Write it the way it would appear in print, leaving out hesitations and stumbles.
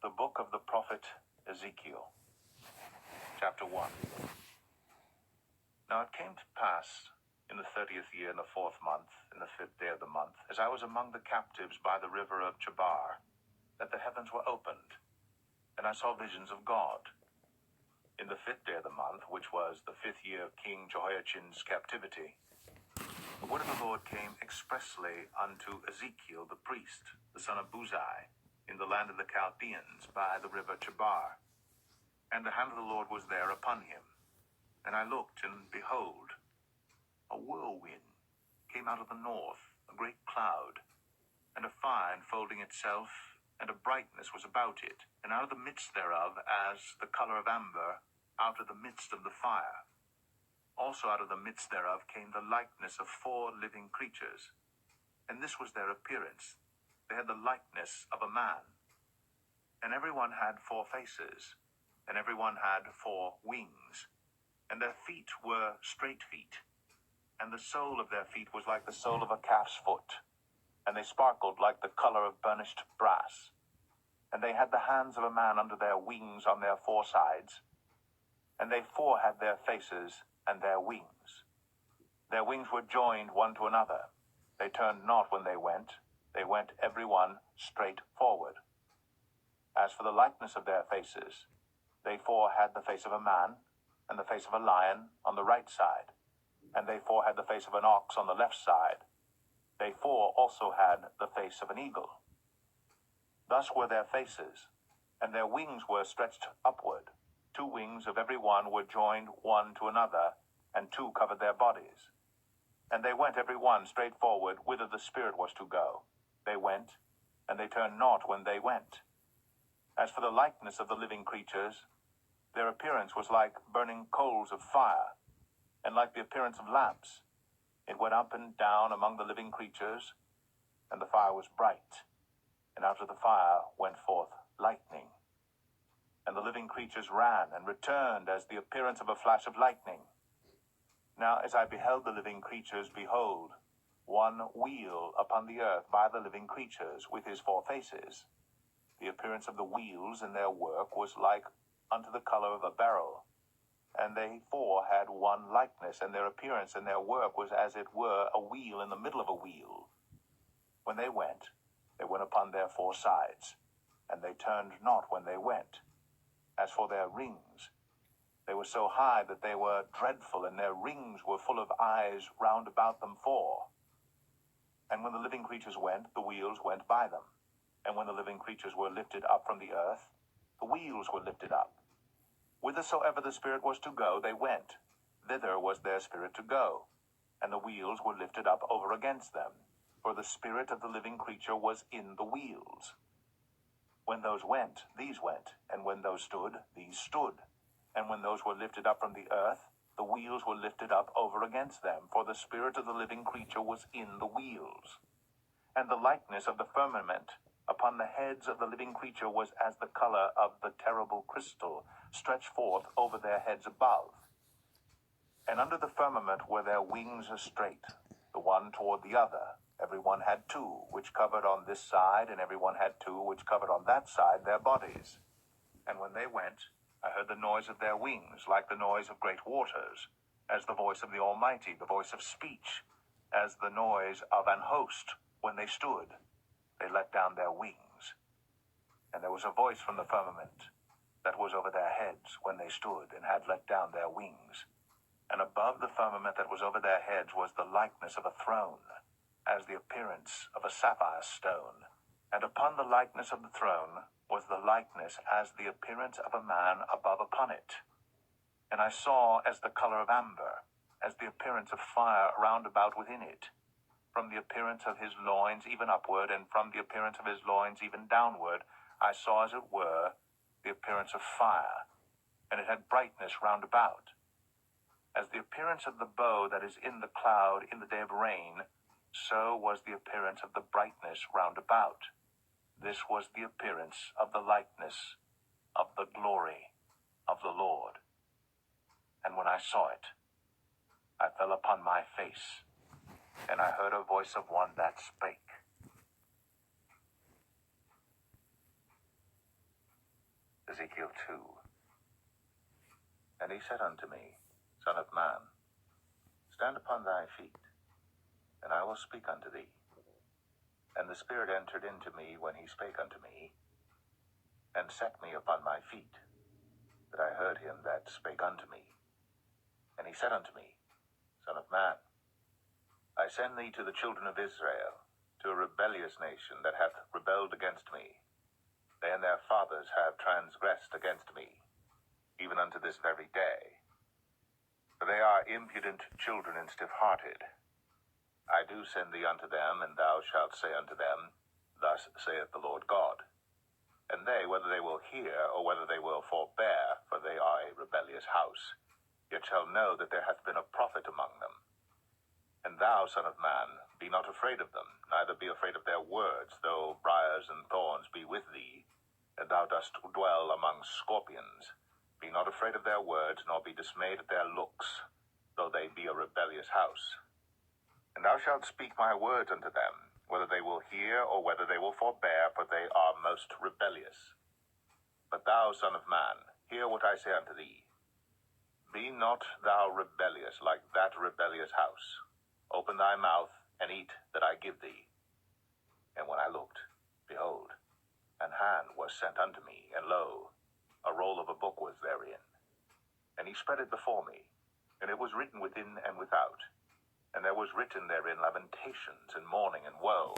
The book of the prophet Ezekiel, chapter 1. Now it came to pass in the 30th year, in the 4th month, in the 5th day of the month, as I was among the captives by the river of Chebar, that the heavens were opened, and I saw visions of God. In the 5th day of the month, which was the 5th year of King Jehoiachin's captivity, the word of the Lord came expressly unto Ezekiel the priest, the son of Buzi, in the land of the Chaldeans by the river Chebar. And the hand of the Lord was there upon him. And I looked, and behold, a whirlwind came out of the north, a great cloud, and a fire enfolding itself, and a brightness was about it, and out of the midst thereof, as the color of amber, out of the midst of the fire. Also out of the midst thereof came the likeness of 4 living creatures, and this was their appearance. They had the likeness of a man, and every one had 4 faces, and every one had 4 wings, and their feet were straight feet, and the sole of their feet was like the sole of a calf's foot, and they sparkled like the color of burnished brass. And they had the hands of a man under their wings on their 4 sides, and they 4 had their faces and their wings. Their wings were joined one to another. They turned not when they went every one straight forward. As for the likeness of their faces, they 4 had the face of a man, and the face of a lion on the right side, and they 4 had the face of an ox on the left side. They 4 also had the face of an eagle. Thus were their faces, and their wings were stretched upward. 2 wings of every one were joined one to another, and 2 covered their bodies. And they went every one straight forward, whither the Spirit was to go. They went, and they turned not when they went. As for the likeness of the living creatures, their appearance was like burning coals of fire, and like the appearance of lamps. It went up and down among the living creatures, and the fire was bright, and out of the fire went forth lightning. And the living creatures ran and returned as the appearance of a flash of lightning. Now as I beheld the living creatures, behold, one wheel upon the earth by the living creatures, with his 4 faces. The appearance of the wheels in their work was like unto the color of a beryl, and they 4 had one likeness, and their appearance and their work was as it were a wheel in the middle of a wheel. When they went upon their 4 sides, and they turned not when they went. As for their rings, they were so high that they were dreadful, and their rings were full of eyes round about them 4. And when the living creatures went, the wheels went by them. And when the living creatures were lifted up from the earth, the wheels were lifted up. Whithersoever the Spirit was to go, they went. Thither was their spirit to go. And the wheels were lifted up over against them, for the spirit of the living creature was in the wheels. When those went, these went, and when those stood, these stood. And when those were lifted up from the earth, the wheels were lifted up over against them, for the spirit of the living creature was in the wheels. And the likeness of the firmament upon the heads of the living creature was as the color of the terrible crystal, stretched forth over their heads above. And under the firmament were their wings straight, the one toward the other. Every one had 2, which covered on this side, and every one had 2, which covered on that side their bodies. And when they went, I heard the noise of their wings, like the noise of great waters, as the voice of the Almighty, the voice of speech, as the noise of an host. When they stood, they let down their wings. And there was a voice from the firmament that was over their heads when they stood, and had let down their wings. And above the firmament that was over their heads was the likeness of a throne, as the appearance of a sapphire stone. And upon the likeness of the throne was the likeness as the appearance of a man above upon it. And I saw as the color of amber, as the appearance of fire round about within it. From the appearance of his loins even upward, and from the appearance of his loins even downward, I saw as it were the appearance of fire, and it had brightness round about. As the appearance of the bow that is in the cloud in the day of rain, so was the appearance of the brightness round about. This was the appearance of the likeness of the glory of the Lord. And when I saw it, I fell upon my face, and I heard a voice of one that spake. Ezekiel 2. And he said unto me, Son of man, stand upon thy feet, and I will speak unto thee. And the Spirit entered into me when he spake unto me, and set me upon my feet, that I heard him that spake unto me. And he said unto me, Son of man, I send thee to the children of Israel, to a rebellious nation that hath rebelled against me. They and their fathers have transgressed against me, even unto this very day. For they are impudent children and stiff-hearted. I do send thee unto them, and thou shalt say unto them, Thus saith the Lord God. And they, whether they will hear, or whether they will forbear, for they are a rebellious house, yet shall know that there hath been a prophet among them. And thou, son of man, be not afraid of them, neither be afraid of their words, though briars and thorns be with thee, and thou dost dwell among scorpions. Be not afraid of their words, nor be dismayed at their looks, though they be a rebellious house. And thou shalt speak my words unto them, whether they will hear, or whether they will forbear, for they are most rebellious. But thou, son of man, hear what I say unto thee. Be not thou rebellious like that rebellious house. Open thy mouth, and eat that I give thee. And when I looked, behold, an hand was sent unto me, and lo, a roll of a book was therein. And he spread it before me, and it was written within and without. And there was written therein lamentations, and mourning, and woe.